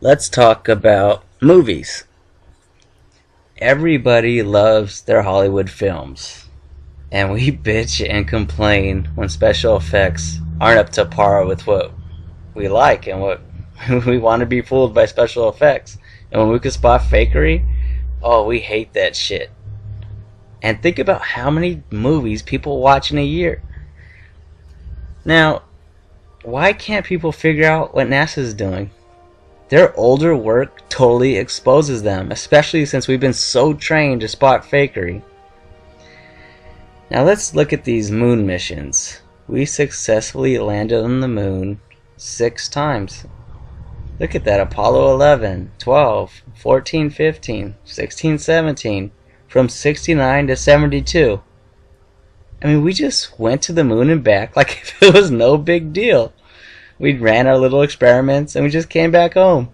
Let's talk about movies. Everybody loves their Hollywood films, and we bitch and complain when special effects aren't up to par with what we like and what we want to be fooled by special effects. And when we can spot fakery, oh, we hate that shit. And think about how many movies people watch in a year. Now, why can't people figure out what NASA's doing? Their older work totally exposes them, especially since we've been so trained to spot fakery. Now let's look at these moon missions. We successfully landed on the moon 6 times. Look at that: Apollo 11, 12, 14, 15, 16, 17, from 69 to 72. I mean, we just went to the moon and back like if it was no big deal. We ran our little experiments and we just came back home.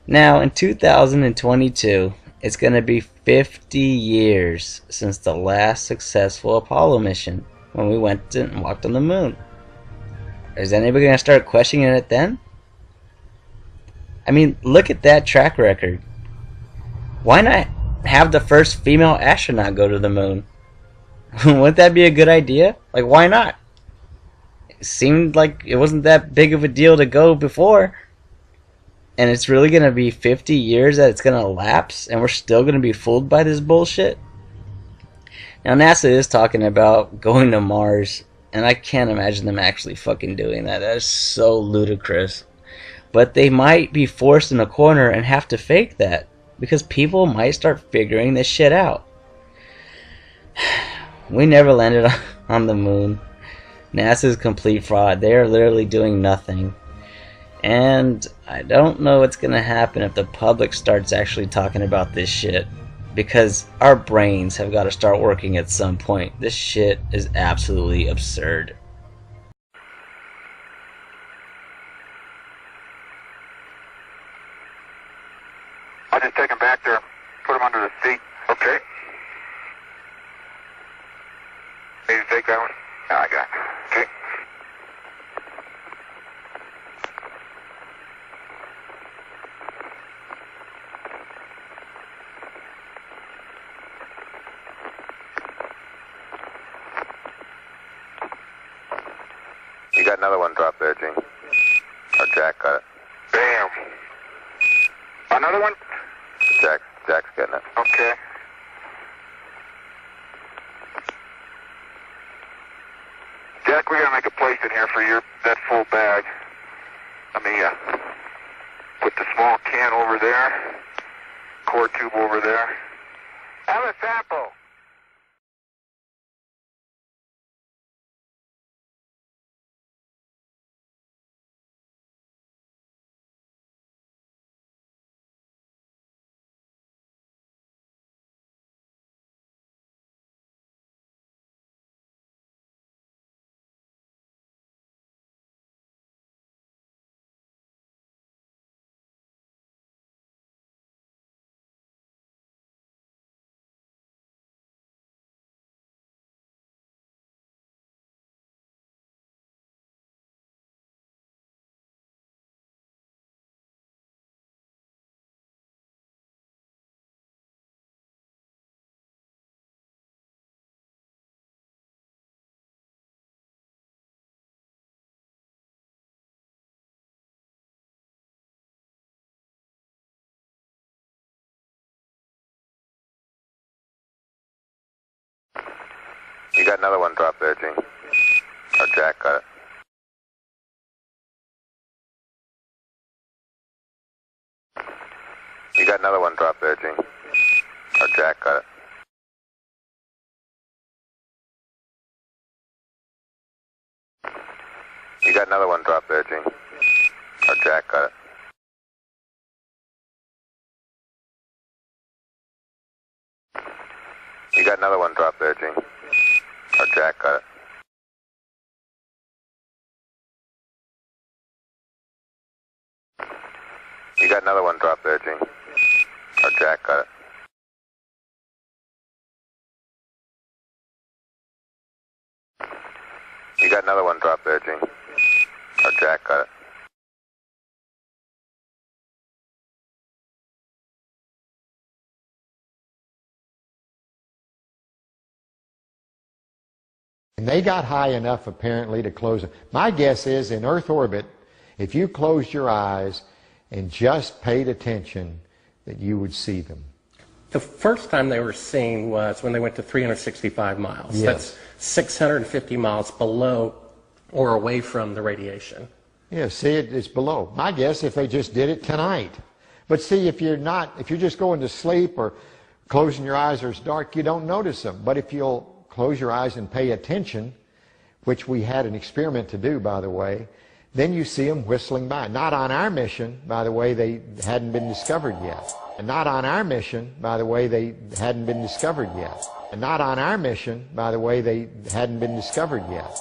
Now, in 2022, it's going to be 50 years since the last successful Apollo mission when we went and walked on the moon. Is anybody going to start questioning it then? I mean, look at that track record. Why not have the first female astronaut go to the moon? Wouldn't that be a good idea? Like, why not? It seemed like it wasn't that big of a deal to go before. And it's really going to be 50 years that it's going to lapse, and we're still going to be fooled by this bullshit? Now, NASA is talking about going to Mars, and I can't imagine them actually fucking doing that. That is so ludicrous. But they might be forced in a corner and have to fake that, because people might start figuring this shit out. We never landed on the moon. NASA's complete fraud. They are literally doing nothing. And I don't know what's going to happen if the public starts actually talking about this shit. Because our brains have got to start working at some point. This shit is absolutely absurd. I'll just take him back there, put him under the seat. Okay. Need to take that one? No, I got it. Okay. You got another one drop there, Gene. Or Jack got it. Bam. Another one? Jack's getting it. Okay. Jack, we gotta make a place in here for that full bag. Let me put the small can over there, core tube over there. Have a sample. You got another one drop there, Gene. Or Jack got it. You got another one drop there, Gene. Or Jack got it. You got another one drop there, Gene. Or Jack got it. You got another one drop there, Gene. Or Jack got it. You got another one drop there, Gene. Or Jack got it. You got another one drop there, Gene. Or Jack got it. And they got high enough apparently to close them. My guess is in Earth orbit, if you closed your eyes and just paid attention, that you would see them. The first time they were seen was when they went to 365 miles. Yes. That's 650 miles below or away from the radiation. Yeah, see, it's below. My guess if they just did it tonight. But see, if you're just going to sleep or closing your eyes or it's dark, you don't notice them. But if you'll close your eyes and pay attention, which we had an experiment to do, by the way, then you see them whistling by. Not on our mission, by the way, they hadn't been discovered yet. And not on our mission, by the way, they hadn't been discovered yet. And not on our mission, by the way, they hadn't been discovered yet.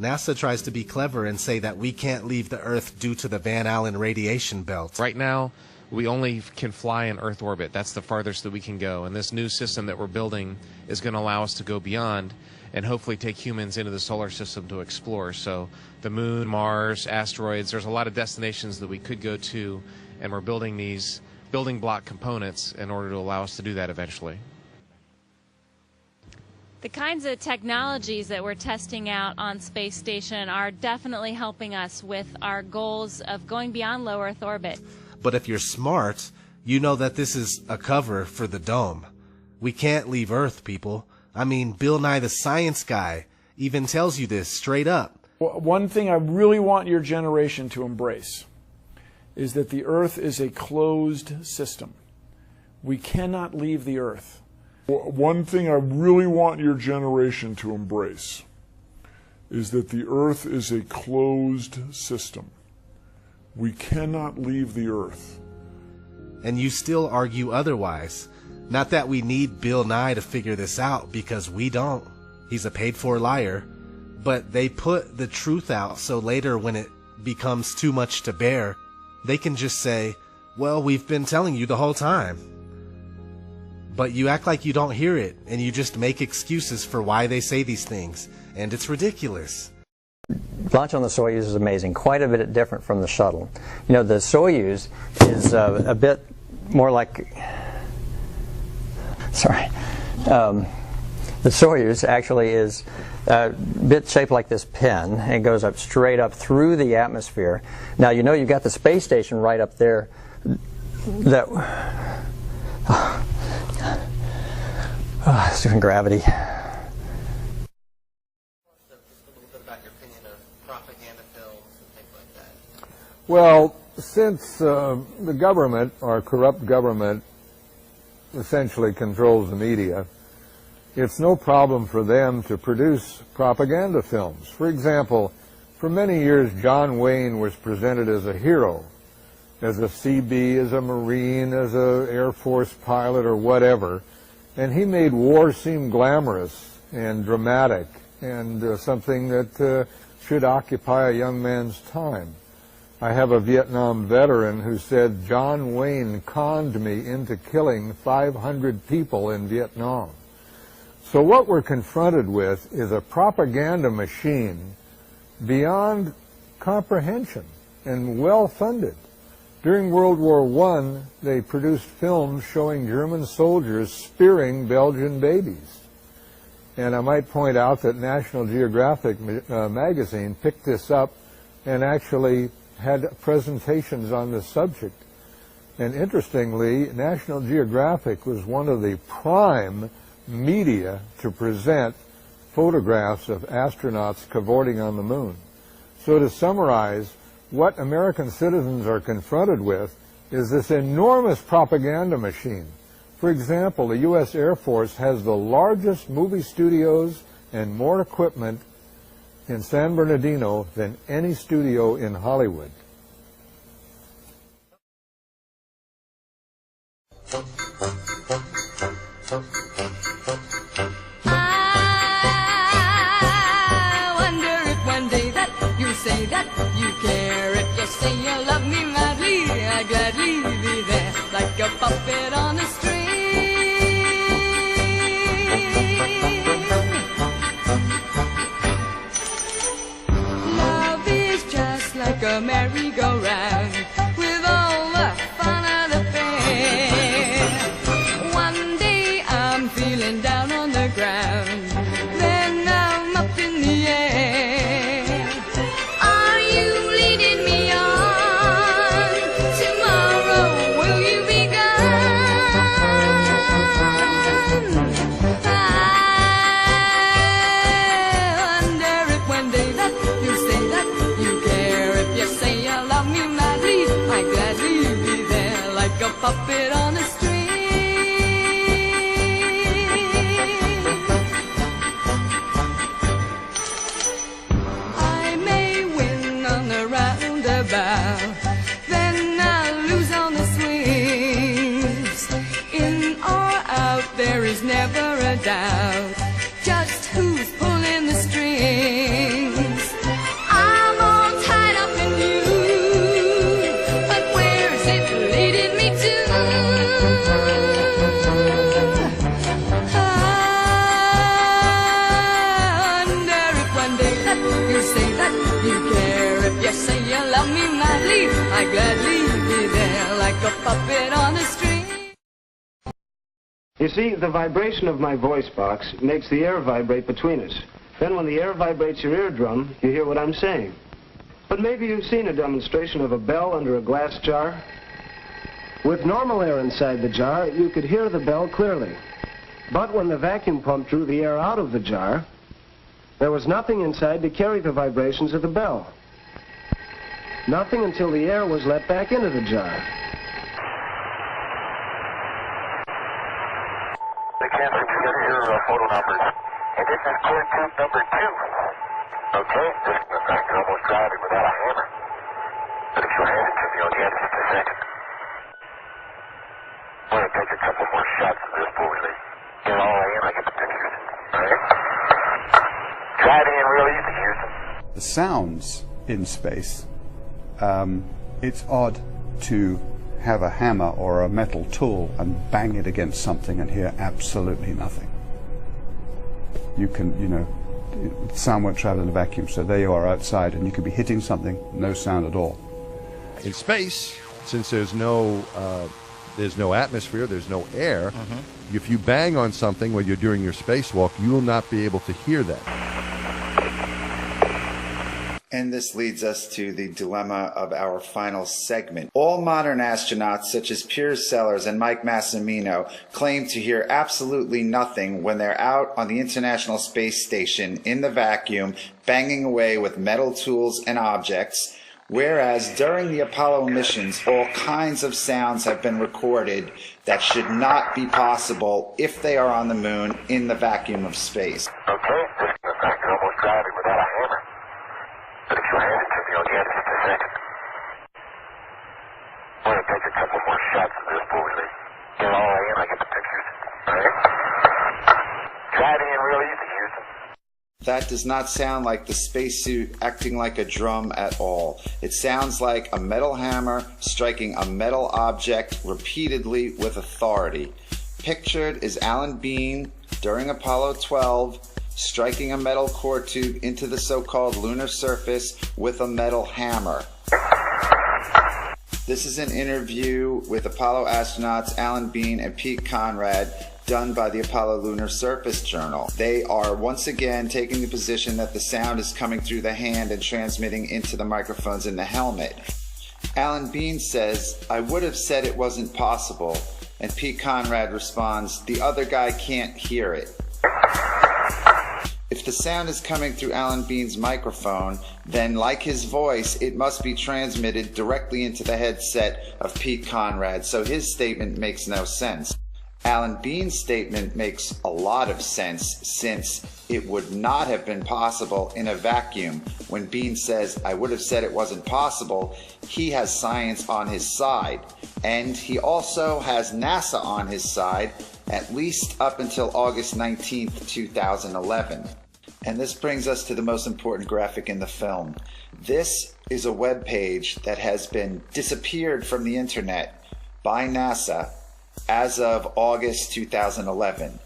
NASA tries to be clever and say that we can't leave the Earth due to the Van Allen radiation belt. Right now, we only can fly in Earth orbit. That's the farthest that we can go. And this new system that we're building is going to allow us to go beyond and hopefully take humans into the solar system to explore. So the moon, Mars, asteroids, there's a lot of destinations that we could go to, and we're building these building block components in order to allow us to do that eventually. The kinds of technologies that we're testing out on Space Station are definitely helping us with our goals of going beyond low Earth orbit. But if you're smart, you know that this is a cover for the dome. We can't leave Earth, people. I mean, Bill Nye the Science Guy even tells you this straight up. One thing I really want your generation to embrace is that the Earth is a closed system. We cannot leave the Earth. One thing I really want your generation to embrace is that the Earth is a closed system. We cannot leave the Earth. And you still argue otherwise. Not that we need Bill Nye to figure this out, because we don't. He's a paid-for liar. But they put the truth out so later when it becomes too much to bear, they can just say, well, we've been telling you the whole time. But you act like you don't hear it, and you just make excuses for why they say these things, and it's ridiculous. Launch on the Soyuz is amazing, quite a bit different from the shuttle. You know, the Soyuz is a bit more like, the Soyuz actually is a bit shaped like this pen, and it goes up straight up through the atmosphere. Now, you know, you've got the space station right up there that it's doing gravity. Well, since the government, our corrupt government, essentially controls the media, it's no problem for them to produce propaganda films. For example, for many years, John Wayne was presented as a hero, as a CB, as a Marine, as an Air Force pilot, or whatever, and he made war seem glamorous and dramatic and something that should occupy a young man's time. I have a Vietnam veteran who said, John Wayne conned me into killing 500 people in Vietnam. So what we're confronted with is a propaganda machine beyond comprehension and well-funded. During World War I, they produced films showing German soldiers spearing Belgian babies. And I might point out that National Geographic magazine picked this up and actually had presentations on this subject. And interestingly, National Geographic was one of the prime media to present photographs of astronauts cavorting on the moon. So to summarize, what American citizens are confronted with is this enormous propaganda machine. For example, the U.S. Air Force has the largest movie studios and more equipment in San Bernardino than any studio in Hollywood. I wonder if one day that you say that you care, if you say you love me madly, I'd gladly be there like a puppet on a string. Love is just like a merry-go-round with all the fun of the fair. One day I'm feeling down on the ground, then I'm up in the air. Are you leading me on? Tomorrow will you be gone? I wonder if one day that you say that you care, if you say you love me madly, I'd gladly be there like a puppet on a string. I may win on the roundabout, then I'll lose on the swings. In or out, there is never a doubt just who's pulling the strings. You see, the vibration of my voice box makes the air vibrate between us. Then when the air vibrates your eardrum, you hear what I'm saying. But maybe you've seen a demonstration of a bell under a glass jar. With normal air inside the jar, you could hear the bell clearly. But when the vacuum pump drew the air out of the jar, there was nothing inside to carry the vibrations of the bell. Nothing until the air was let back into the jar. They can't forget your photo numbers. And this is core tube number 2. Okay, just in fact, you're almost driving without a hammer. But if you'll hand it to me, I'll get it in a second. I'm going to take a couple more shots of this before we leave. Get all in, I get the pictures. Alright? Drive in real easy, Houston. The sounds in space, it's odd to have a hammer or a metal tool and bang it against something and hear absolutely nothing. You can, sound won't travel in a vacuum, so there you are outside and you could be hitting something, no sound at all. In space, since there's no atmosphere, there's no air, if you bang on something while you're doing your spacewalk, you will not be able to hear that. And this leads us to the dilemma of our final segment. All modern astronauts, such as Piers Sellers and Mike Massimino, claim to hear absolutely nothing when they're out on the International Space Station in the vacuum, banging away with metal tools and objects, whereas during the Apollo missions, all kinds of sounds have been recorded that should not be possible if they are on the moon in the vacuum of space. Okay, just in fact, you're almost driving without a hammer. But if you'll hand it to me, I'll get it in a second. I'm going to take a couple more shots of this before we leave. Get all in, I get the pictures. Alright? Drive in real easy, Houston. That does not sound like the spacesuit acting like a drum at all. It sounds like a metal hammer striking a metal object repeatedly with authority. Pictured is Alan Bean during Apollo 12 striking a metal core tube into the so-called lunar surface with a metal hammer. This is an interview with Apollo astronauts Alan Bean and Pete Conrad done by the Apollo Lunar Surface Journal. They are once again taking the position that the sound is coming through the hand and transmitting into the microphones in the helmet. Alan Bean says, "I would have said it wasn't possible," and Pete Conrad responds, "The other guy can't hear it." If the sound is coming through Alan Bean's microphone, then like his voice, it must be transmitted directly into the headset of Pete Conrad, so his statement makes no sense. Alan Bean's statement makes a lot of sense, since it would not have been possible in a vacuum. When Bean says, "I would have said it wasn't possible," he has science on his side. And he also has NASA on his side, at least up until August 19th, 2011. And this brings us to the most important graphic in the film. This is a web page that has been disappeared from the internet by NASA as of August 2011.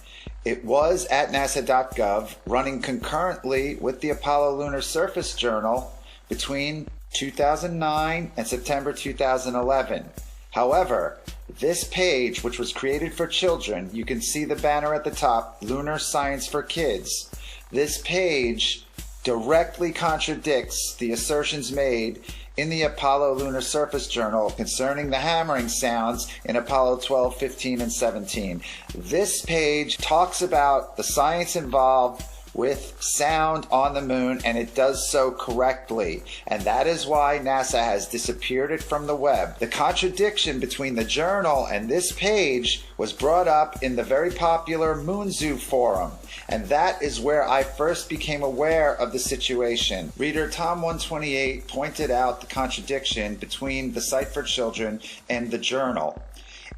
It was at nasa.gov, running concurrently with the Apollo Lunar Surface Journal between 2009 and September 2011. However, this page, which was created for children, you can see the banner at the top, Lunar Science for Kids. This page directly contradicts the assertions made in the Apollo Lunar Surface Journal concerning the hammering sounds in Apollo 12, 15, and 17. This page talks about the science involved with sound on the moon, and it does so correctly. And that is why NASA has disappeared it from the web. The contradiction between the journal and this page was brought up in the very popular Moon Zoo forum. And that is where I first became aware of the situation. Reader Tom128 pointed out the contradiction between the site for children and the journal.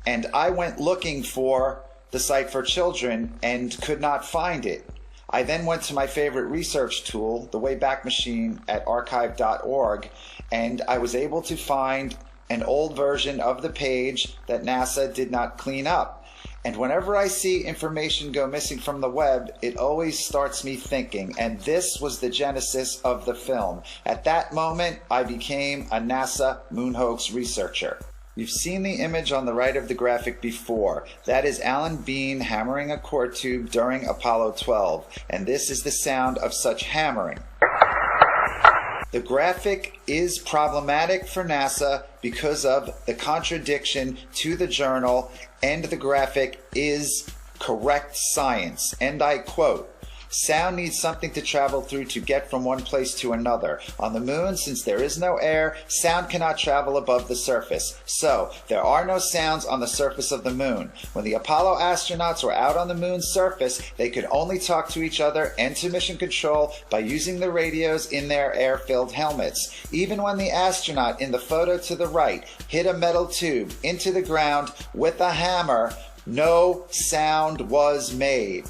And I went looking for the site for children and could not find it. I then went to my favorite research tool, the Wayback Machine at archive.org, and I was able to find an old version of the page that NASA did not clean up. And whenever I see information go missing from the web, it always starts me thinking, and this was the genesis of the film. At that moment, I became a NASA moon hoax researcher. You've seen the image on the right of the graphic before. That is Alan Bean hammering a core tube during Apollo 12, and this is the sound of such hammering. The graphic is problematic for NASA because of the contradiction to the journal, and the graphic is correct science. And I quote, "Sound needs something to travel through to get from one place to another. On the moon, since there is no air, sound cannot travel above the surface. So, there are no sounds on the surface of the moon. When the Apollo astronauts were out on the moon's surface, they could only talk to each other and to mission control by using the radios in their air-filled helmets. Even when the astronaut in the photo to the right hit a metal tube into the ground with a hammer, no sound was made."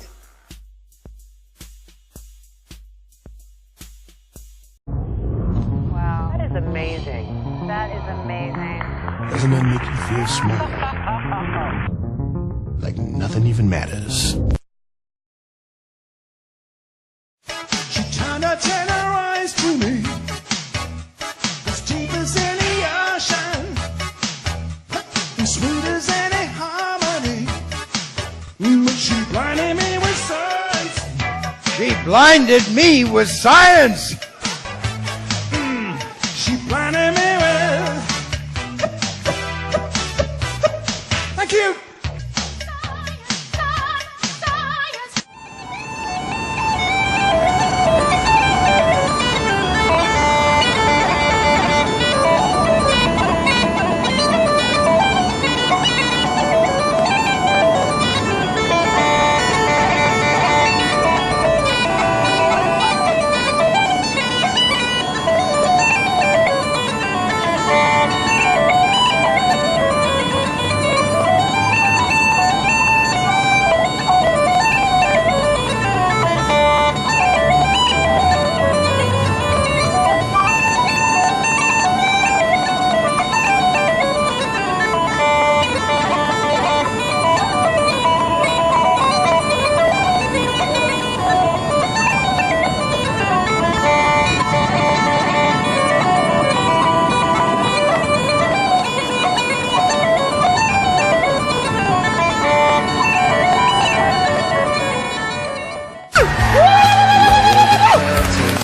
Amazing. That is amazing. Doesn't that make you feel small? Like nothing even matters. She turned her tender eyes to me, as deep as any ocean, as sweet as any harmony. But she blinded me with science. She blinded me with science. Blinding me with. Thank you.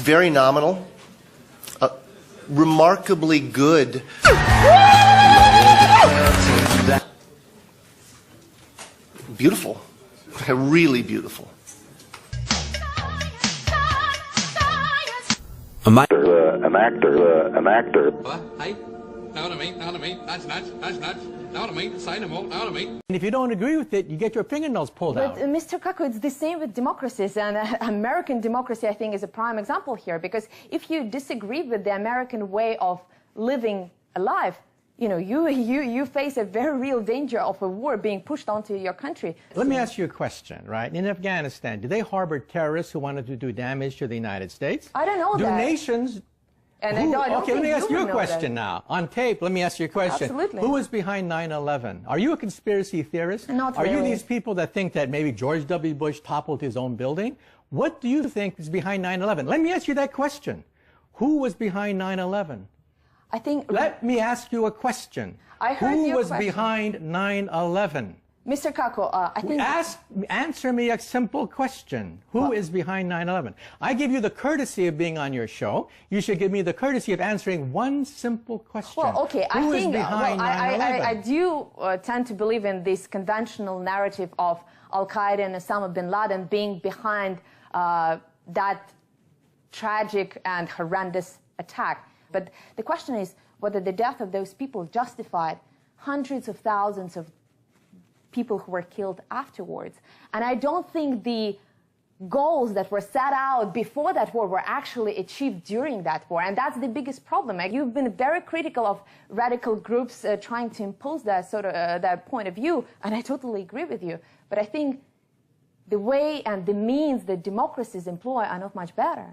Very nominal, remarkably good. Beautiful, really beautiful. An actor. Hey, know what I mean? That's nuts. Know what I mean? Say no more, know what I mean? And if you don't agree with it, you get your fingernails pulled out. But Mr. Kako, it's the same with democracies, and American democracy, I think, is a prime example here, because if you disagree with the American way of living a life, you know, you face a very real danger of a war being pushed onto your country. Let me ask you a question, right? In Afghanistan, do they harbor terrorists who wanted to do damage to the United States? I don't know do that. nations... And okay, let me ask you a question now. On tape, let me ask you a question. Absolutely. Who was behind 9/11? Are you a conspiracy theorist? Not Are really. you these people that think that maybe George W. Bush toppled his own building? What do you think is behind 9/11? Let me ask you that question. Who was behind 9/11? I think... Let me ask you a question. I heard Who your was question. behind 9/11? Mr. Kako, I think... Answer me a simple question. Who is behind 9/11? I give you the courtesy of being on your show. You should give me the courtesy of answering one simple question. Well, okay, Who I is think behind 9/11? I do tend to believe in this conventional narrative of Al-Qaeda and Osama bin Laden being behind that tragic and horrendous attack. But the question is whether the death of those people justified hundreds of thousands of people who were killed afterwards. And I don't think the goals that were set out before that war were actually achieved during that war. And that's the biggest problem. You've been very critical of radical groups trying to impose that sort of that point of view, and I totally agree with you. But I think the way and the means that democracies employ are not much better.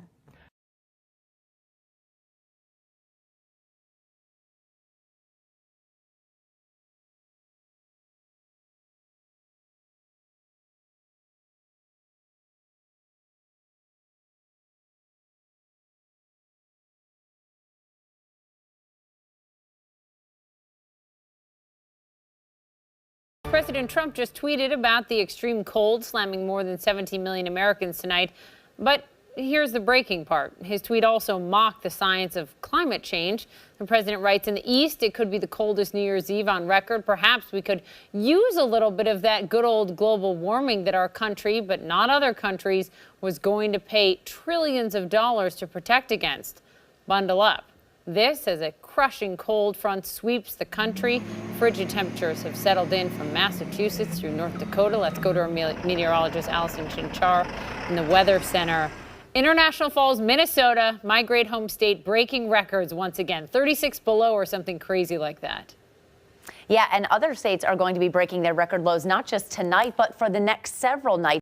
President Trump just tweeted about the extreme cold slamming more than 17 million Americans tonight. But here's the breaking part. His tweet also mocked the science of climate change. The president writes, in the East, it could be the coldest New Year's Eve on record. Perhaps we could use a little bit of that good old global warming that our country, but not other countries, was going to pay trillions of dollars to protect against. Bundle up. This as a crushing cold front sweeps the country. Frigid temperatures have settled in from Massachusetts through North Dakota. Let's go to our meteorologist, Allison Chinchar, in the Weather Center. International Falls, Minnesota, my great home state, breaking records once again. 36 below or something crazy like that. Yeah, and other states are going to be breaking their record lows, not just tonight, but for the next several nights.